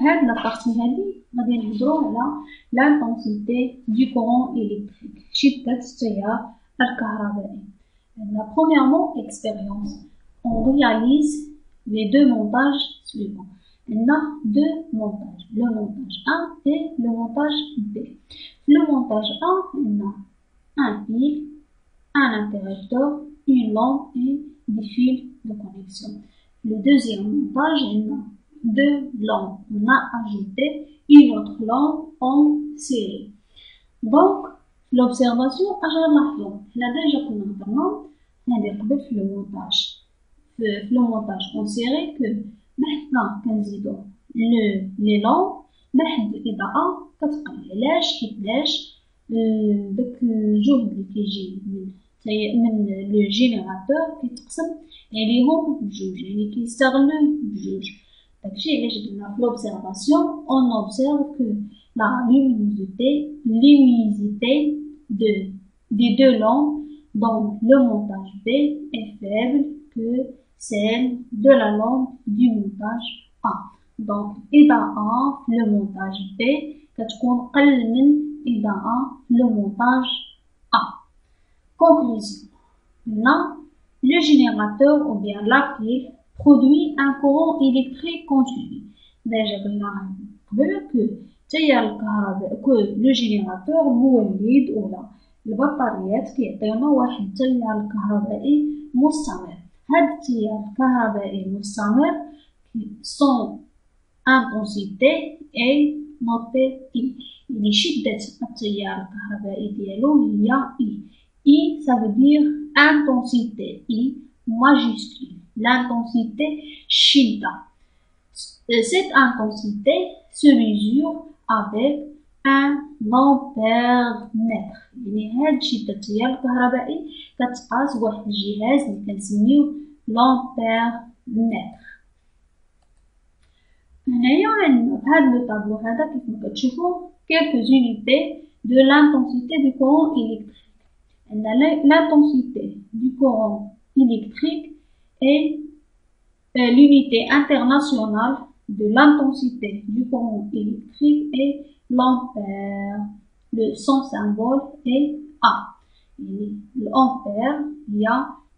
هاد لا بارتي هادي غادي نهضرو على l'intensité du courant électrique شدة التيار الكهربائي. Premièrement, expérience. On réalise les deux montages suivants. On a deux montages, le montage 1 et le montage B. Le montage 1, on a un fil, un interrupteur, une lampe et des fils de connexion. Le deuxième montage, on a deux lampes. On a ajouté une autre lampe en série. Donc, l'observation, on a déjà fait le montage. Le montage en série que maintenant كنزيدو les lampes واحد الإضاءة كتقل علاش حيتاش داك الجهد اللي كيجي من لو جينيراتور كيتقسم عليهم بجوج يعني كيستغلوا بجوج. داكشي علاش درنا في l'observation on observe que la luminosité des deux lampes dans le montage B est faible que celle de la lampe du montage A. Donc, إضاءة le montage B كتكون قل من إضاءة le montage A. Conclusion. Maintenant, le générateur ou bien la pile produit un courant électrique continu. Déjà قلنا قبل que التيار الكهربائي que le générateur مولد ولا البطاريات كيعطيونا واحد التيار الكهربائي مستمر. هاد التيار الكهربائي المستمر son intensité est notée I. يعني شدة التيار الكهربائي ديالو هي I. I ça veut dire intensité I majuscule. L'intensité شدة. Cette intensité se mesure avec un ampère mètre. يعني هاد شدة التيار الكهربائي كتقاس بواحد الجهاز اللي كنسميوه l'ampère mètre. هنايا عندنا في هاد لو طابلو هذا كيف ما كتشوفوا quelques unités de l'intensité du courant électrique. عندنا l'intensité du courant électrique est l'unité internationale de l'intensité du courant électrique est l'ampère. Son symbole est A. l'ampère هي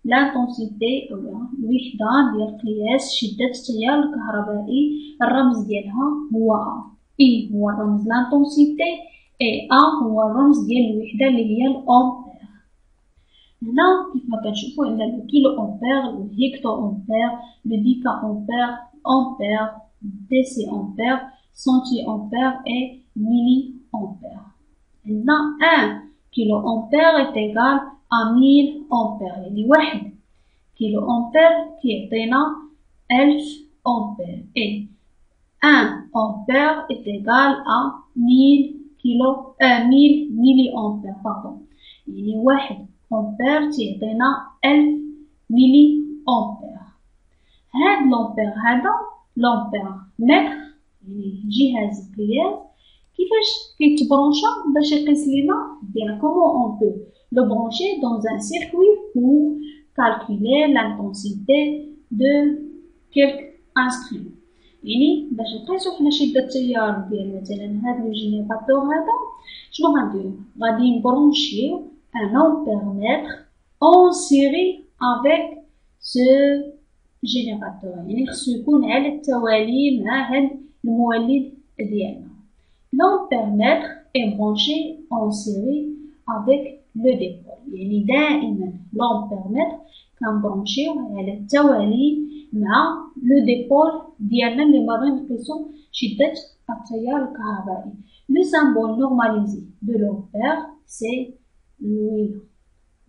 l'intensité ولا الوحدة ديال قياس شدة التيار الكهربائي. الرمز ديالها هو A. I هو الرمز l'intensité et A هو الرمز ديال الوحدة اللي هي الأمبير. هنا كيف ما كنشوفوا عندنا الكيلو أمبير، الهيكتو أمبير، الديكا أمبير، أمبير، ديسي أمبير، سنتي أمبير et ميلي أمبير. عندنا 1 كيلو أمبير est égal à 1000 أمبير. يعني 1 كيلو أمبير كيعطينا 1000 أمبير et 1 أمبير est égal à 1000 ميلي أمبير pardon. يعني 1 أمبير تيعطينا 1000 ميلي أمبير. هاد لامبير هذا لامبير متر يعني جهاز القياس كيفاش كيتبرونشا باش يقيس لينا bien comment on peut le brancher dans un circuit pour calculer l'intensité de quelque instrument. يعني باش نقيسو حنا شدة التيار ديال مثلا هاد لو جينيراتور هذا شنو غنديرو؟ غادي نبرونشيو un ampèremètre en série avec ce générateur. يعني خصو يكون على التوالي مع هاد المولد ديالنا. L'ampèremètre est branché en série avec le dépôle. يعني دائما l'ampèremètre كنبرونشيو على التوالي مع لو ديبول ديالنا اللي باغي نقيسو شدة التيار الكهربائي. Le symbole normalisé de l'ampère c'est lui.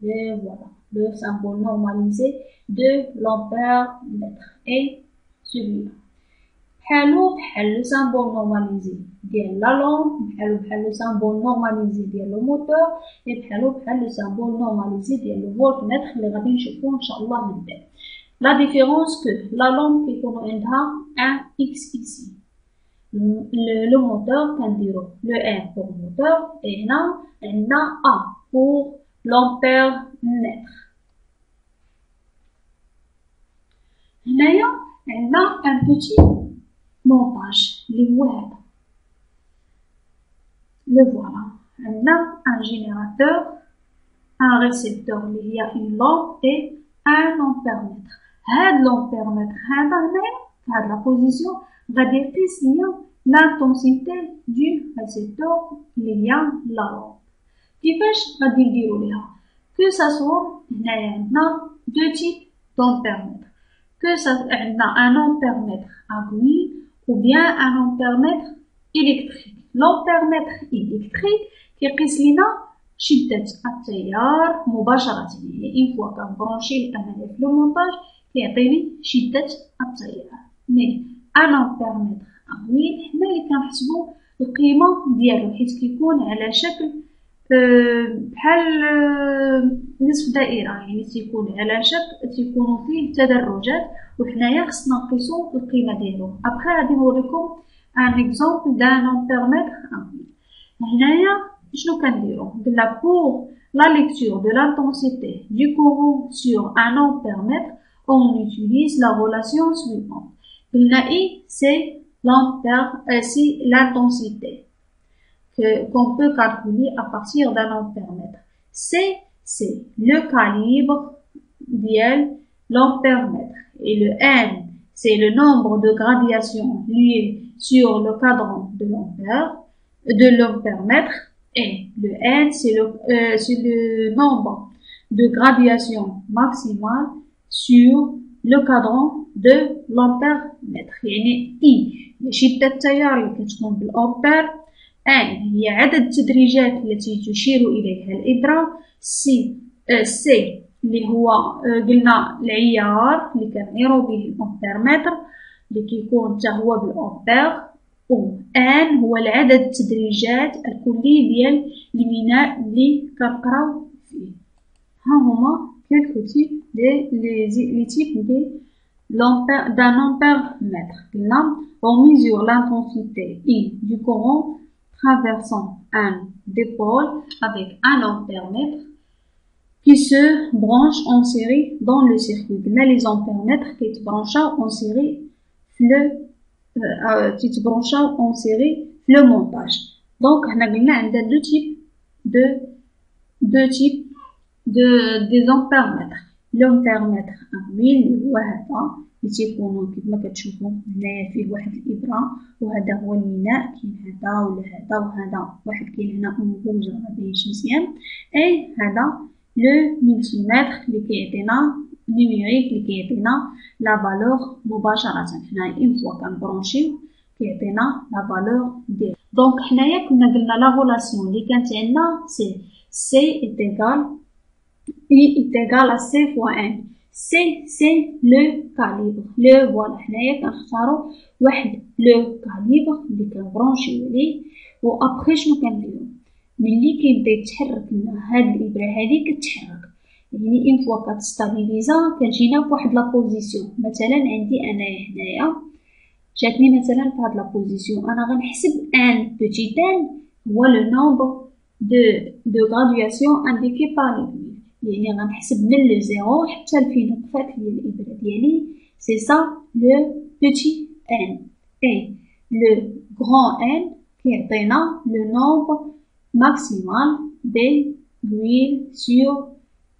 Et voilà, le symbole normalisé de l'ampère mètre est celui-là. بحال le symbole normalisé ديال la lampe بحال le symbole normalisé ديال le moteur et بحال le symbole normalisé ديال le voltmètre اللي غادي نشوفوه ان شاء الله من بعد. La différence que la lampe كيكون عندها un X ici. Le moteur كنديرو le R pour moteur et هنا عندنا A pour l'ampère mètre. هنايا عندنا un petit montage اللي هو هذا. Le voilà. عندنا un générateur, un récepteur اللي هي une lampe et un ampèremètre. هاد l'ampèremètre هذا هنايا في هاد la position غادي يقيس ليا l'intensité du récepteur اللي هي la lampe. كيفاش غادي نديرو ليها؟ que ça soit هنايا عندنا deux types d'ampèremètre. que ça عندنا un ampèremètre à huile ou bien un ampèremètre électrique. l'ampèremètre électrique كيقيس لينا شدة التيار مباشرة، يعني إن فوا كنبرونشيه أنايا في لو مونتاج كيعطيني شدة التيار. مي ان امبيرمتر أغويل حنا اللي كنحسبو القيمة ديالو حيت كيكون على شكل بحال نصف دائرة، يعني تيكون على شكل تيكونو فيه تدرجات وحنايا خصنا نقيسو القيمة ديالو. ابخي غادي نوريكم ان اكزومبل دان امبيرمتر أغويل. هنايا شنو كنديرو؟ قلنا pour la lecture de l'intensité du courant sur un ampèremètre on utilise la relation suivante. قلنا I c'est c'est l'intensité qu'on peut calculer à partir d'un ampèremètre. C c'est le calibre ديال l'ampèremètre et le N c'est le nombre de gradations liées sur le cadran de l'ampèremètre. Et le N, c'est le nombre de gradations maximales sur le cadran de l'ampèremètre. يعني I شدة التيار اللي كتكون بالأمبير. N هي عدد التدريجات التي تشير إليها الإبرة. C اللي هو قلنا العيار اللي كنعيرو به الأمبيرمتر اللي كيكون حتى هو بالأمبير. N هو العدد التدريجات الكلي ديال الميناء اللي كنقراو فيه. ها هما quelques types les types d'un ampèremètre. قلنا on mesure l'intensité I du courant traversant un dipôle avec un ampèremètre qui se branche en série dans le circuit. قلنا les ampèremètres كيتبرونشاو en série في تيتبرونشاو اون سيري في لو مونتاج. دونك هنا قلنا عندنا دو تيب دي زامبيرمتر. لامبيرمتر أغويل اللي هو هذا اللي تيكونو كيفما كتشوفو هنايا فيه واحد الإبرة وهذا هو الميناء، كاين هذا ولا هذا وهذا واحد كاين هنا منبوج مباينش مزيان. اي هذا لو ملتيمتر اللي كيعطينا نيميريك اللي كيعطينا لا فالور مباشرة. حنايا إن فوا كنبرونشيو كيعطينا لا فالور ديالو. دونك حنايا كنا قلنا لا غولاسيون اللي كانت عندنا سي إيتيغال I إيتيغال à C fois N. C c'est le calibre. le فوالا حنايا كنختارو واحد لو كاليبر اللي كنبرونشيو ليه و ابخي شنو كنديرو ملي كيبدا يتحرك لنا هاد الإبرة هادي كتحرك، يعني إن فوا كتستابيليزا كتجينا فواحد لا بوزيسيون. مثلا عندي انايا هنايا جاتني مثلا في هاد لا بوزيسيون، انا غنحسب ان بوتيت ان هو لو نومبر دو غرادياسيون انديكي بار لي، يعني غنحسب من لو زيرو حتى لفين وقفات لي الإبرة ديالي. سي سا لو بوتي ان. اي لو غران ان كيعطينا لو نومبر ماكسيمال دي لويل سور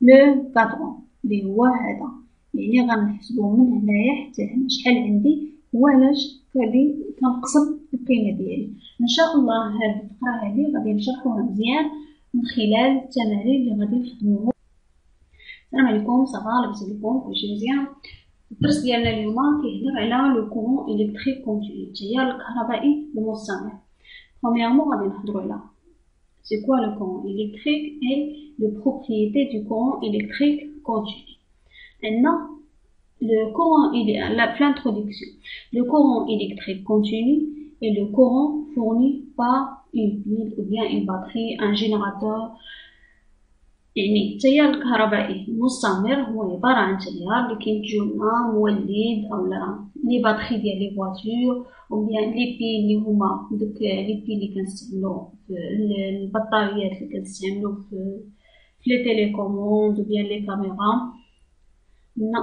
لو كادرون اللي هو هذا، يعني غنحسبو من هنايا حتى هنا شحال عندي وعلاش غادي كنقسم القيمه ديالي. ان شاء الله هاد الفقره هادي غادي نشرحوها مزيان من خلال التمارين اللي غادي نخدموهم. السلام عليكم، صافا لاباس عليكم كلشي مزيان؟ الدرس ديالنا اليوم كيهضر على لو كورون الكتريك كونتينيو، التيار الكهربائي المستمر. برومييرمون غادي نهضروا على c'est quoi le courant électrique et les propriétés du courant électrique continu. Maintenant, le courant, l'introduction. Le courant électrique continu est le courant fourni par une pile ou bien une batterie, un générateur. يعني التيار الكهربائي المستمر هو عبارة عن تيار اللي كينتجو لنا مولد أو لا لي باتري ديال لي فواتور أو بيان لي بيل اللي هما دوك لي بيل اللي كنستعملو في البطاريات اللي كنستعملو في لي تيليكوموند أو بيان لي كاميرا.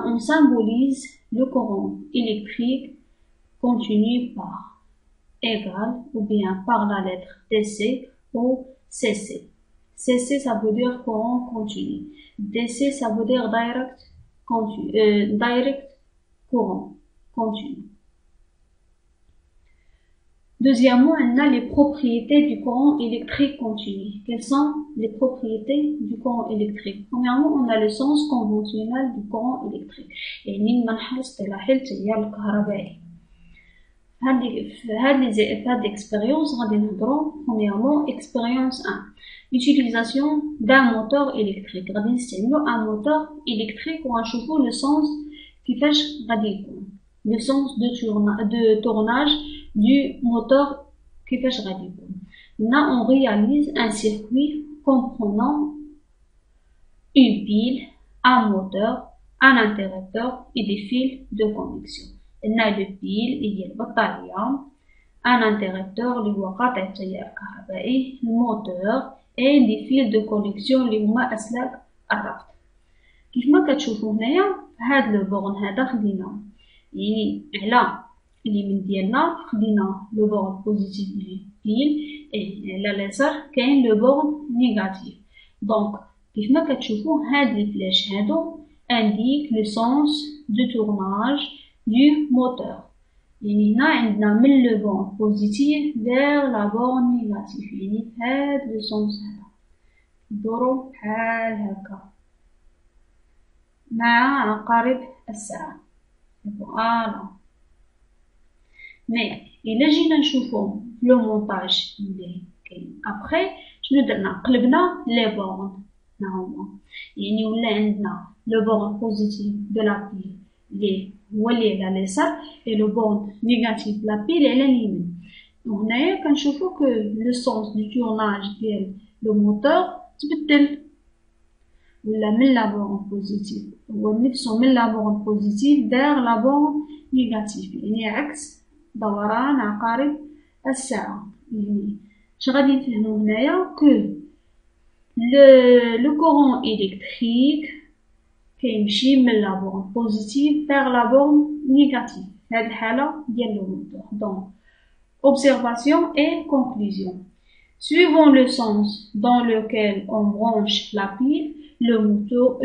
On symbolise le courant électrique continu par égale ou bien par la lettre DC ou CC. CC ça veut dire courant continu. DC ça veut dire direct courant continu. Deuxièmement, on a les propriétés du courant électrique continu. Quelles sont les propriétés du courant électrique? Premièrement, on a le sens conventionnel du courant électrique. يعني المنحى الاصطلاحي للتيار الكهربائي. هاد l'expérience غادي نهضروا premièrement expérience 1. L'utilisation d'un moteur électrique. غادي نستعملوا un moteur électrique وغنشوفوا le sens كيفاش غادي يكون. Le sens de tournage du moteur كيفاش غادي يكون. Là on réalise un circuit comprenant une pile, un moteur, un interrupteur et des fils de connexion. On a le pile اللي هي البطارية, un interrupteur اللي هو قاطع التيار الكهربائي, le moteur et des fils de connexion اللي هما أسلاك الربط. كيف ما كتشوفوا هنايا هاد لو بورن هذا خدينا يعني على اليمين ديالنا خدينا لو بورن بوزيتيف ديال البيل على اليسار كاين لو بورن نيجاتيف. دونك كيف ما كتشوفوا هاد لي فلاش هادو indique le sens de tournage du moteur. يعني هنا عندنا من لو بورن بوزيتيف vers la borne négative. يعني هاد لو سونس هذا ندورو بحال هكا مع عقارب الساعة. فوالا. مي إلا جينا نشوفو لو مونتاج لي كاين ابخي شنو درنا؟ قلبنا لي بورن هاهما. يعني ولا عندنا لو بورن بوزيتيف دو لا بيل لي هو اللي على اليسار اي لو بورن نيجاتيف لا بيل على اليمين. وهنايا كنشوفو كو لو سونس دو تورناج ديال لو موتور تبدل ولا من لا بورن بوزيتيف هو نفسه من لا بورن بوزيتيف دار لا بورن نيجاتيف. يعني عكس دوران عقارب الساعة. يعني اش غادي نفهمو هنايا كو لو كورون إلكتريك كيمشي من لا بورن بوزيتيف vers la borne négative. في هاد الحالة ديال لو موتور. دونك observation et conclusion. Suivant le sens dans lequel on branche la pile,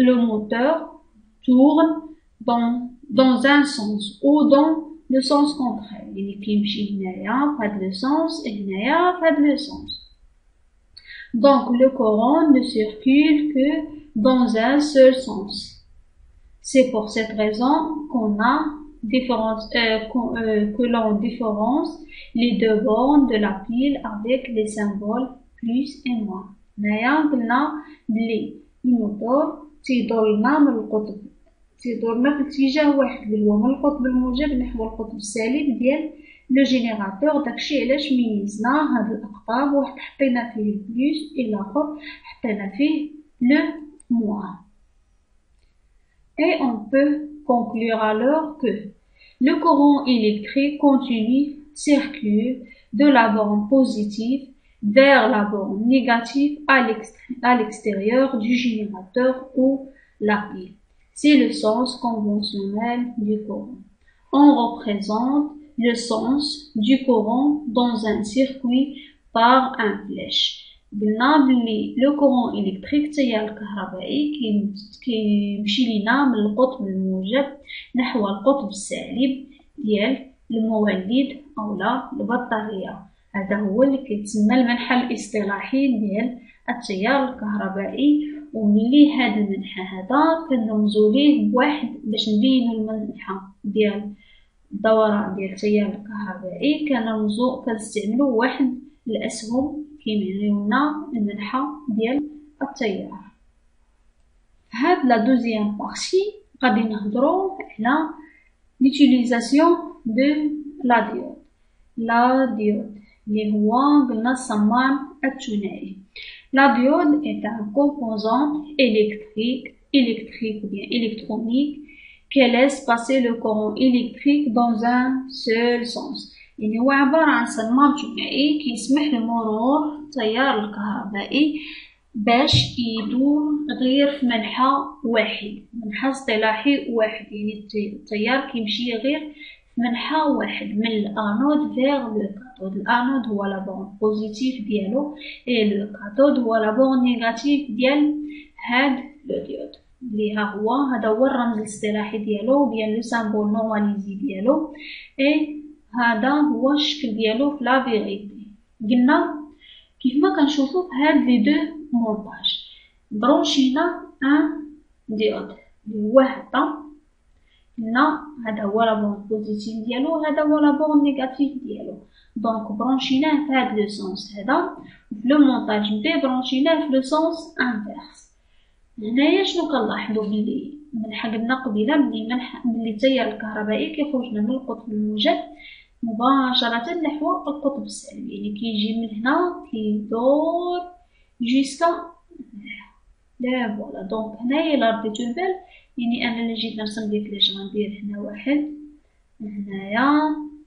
le moteur tourne dans un sens ou dans le sens contraire. يعني كيمشي هنايا فهاد لو سونس هنايا فهاد لو سونس. Donc le courant ne circule que dans un seul sens. C'est pour cette raison qu'on a que l'on différence les deux bornes de la pile avec les symboles plus et moins. هنايا قلنا بلي الموتور تيدور لنا من القطب تيدورنا في اتجاه واحد اللي هو من القطب الموجب نحو القطب السالب ديال لو جينيراتور. داكشي علاش ميزنا هاد الاقطاب، واحد حطينا فيه البلوس الاخر حطينا فيه لو موان. Et on peut conclure alors que le courant électrique continu circule de la borne positive vers la borne négative à l'extérieur du générateur ou la pile. C'est le sens conventionnel du courant. On représente le sens du courant dans un circuit par un flèche. قلنا بلي لو كورون إلكتريك التيار الكهربائي كيمشي لينا من القطب الموجب نحو القطب السالب ديال المولد أولا البطارية. هذا هو اللي كيتسمى المنحى الاصطلاحي ديال التيار الكهربائي. وملي هذا المنحى هذا كنرمزو ليه بواحد باش نبينو المنحى ديال الدوران ديال التيار الكهربائي كنستعملو واحد الأسهم كيمعيونا المنحى ديال التيار. هاد لا دوزيام بارتي غادي نهضرو على ليوتيليزاسيون دو لا ديود. لا ديود اللي هو قلنا الصمام الثنائي. La diode est un composant électrique ou bien électronique qui laisse passer le courant électrique dans un seul sens. يعني هو عبارة عن صمام ثنائي كيسمح لمرور التيار الكهربائي باش يدور غير في منحى واحد، منحى اصطلاحي واحد. يعني التيار كيمشي غير في منحى واحد من الانود vers le cathode. L'anode هو la borne positive ديالو et le cathode هو la borne négative ديال هاد le diode. اللي هذا هو الرمز الاصطلاحي ديالو ديال لو سامبول نورماليزي ديالو et هذا هو الشكل ديالو في لا فيغيتي. قلنا كيفما كنشوفو في هاد لي دو مونطاج برونشينا ان ديود اللي هو هذا. قلنا هذا هو لا بورن بوزيتيف ديالو وهذا هو لا بورن نيجاتيف ديالو. دونك برونشيناه في هاد لو سونس هذا وفي لو مونطاج بي برونشيناه في لو سونس انفيرس. هنايا شنو كنلاحظوا بلي من حقنا قبيله ملي التيار الكهربائي كيخرج من القطب الموجب مباشره نحو القطب السالب، يعني كيجي من هنا كيدور جيسكا لا فوالا. دونك هنايا لا رديتو البال، يعني انا اللي جيت نرسم ديك فلاش غندير هنا واحد،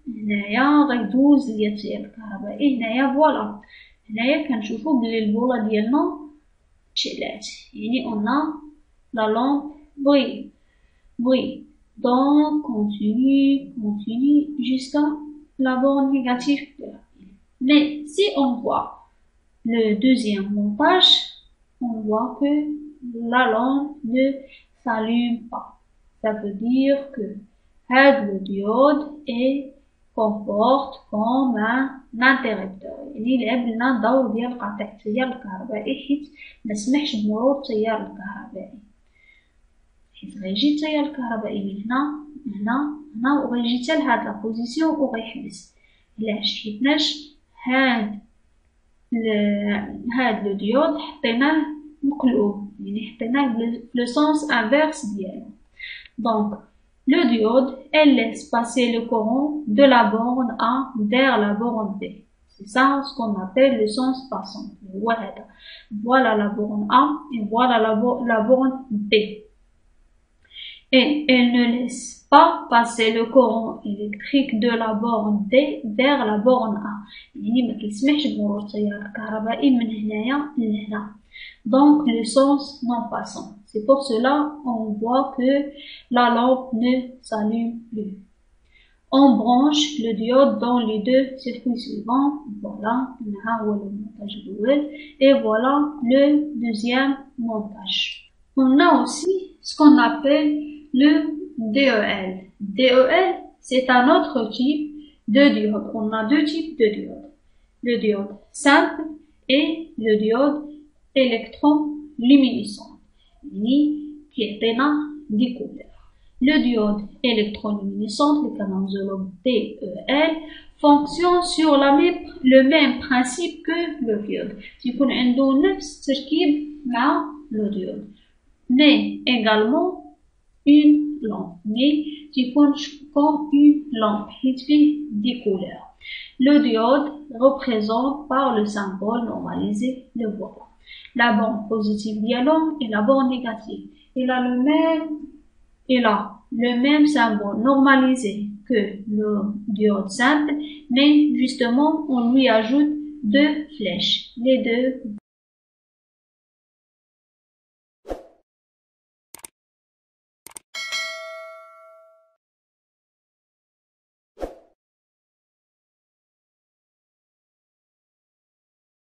هنايا غيدوز ليا التيار الكهربائي هنايا فوالا. هنايا كنشوفو بلي البوله ديالنا تشعلات، يعني اون لا لامب brille. Donc continue jusqu'à la borne négative de la pile. Mais si on voit le deuxième montage, on voit que la lampe ne s'allume pas. Ça veut dire que le diode comporte comme un interrupteur، يعني لعب لنا دور ديال قطع التيار الكهربائي حيت مسمحش بمرور التيار الكهربائي، حيت غيجي التيار الكهربائي من هنا وغيجي حتى لهاد لا بوزيسيون وغيحبس. علاش؟ حيتناش هاد لو ديود حطيناه مقلوب، يعني حطيناه بلو سونس انفيرس ديالو. دونك le diode, elle laisse passer le courant de la borne A vers la borne B. C'est ça ce qu'on appelle le sens passant. Voilà la borne A et voilà la borne B. Et elle ne laisse pas passer le courant électrique de la borne D vers la borne A. يعني ما كيسمحش بمرور التيار الكهربائي من هنايا لهنا. Donc le sens non passant. C'est pour cela on voit que la lampe ne s'allume plus. On branche le diode dans les deux circuits suivants. Voilà, le montage duel et voilà le deuxième montage. On a aussi ce qu'on appelle le DEL. DEL, c'est un autre type de diode. On a deux types de diodes. Le diode simple et le diode électroluminescent. Qui est des couleurs. Le diode électroluminescent, le canalisologue DEL, fonctionne sur le même principe que le diode. يكون عنده نفس التركيب مع le diode. Mais également une lampe. Mais يكون comme une lampe. حيت فيه des couleurs. Le diode représente par le symbole normalisé le voilà. La borne positive dialogue et la borne négative. Il a le même symbole normalisé que le diode simple, mais justement on lui ajoute deux flèches. Les deux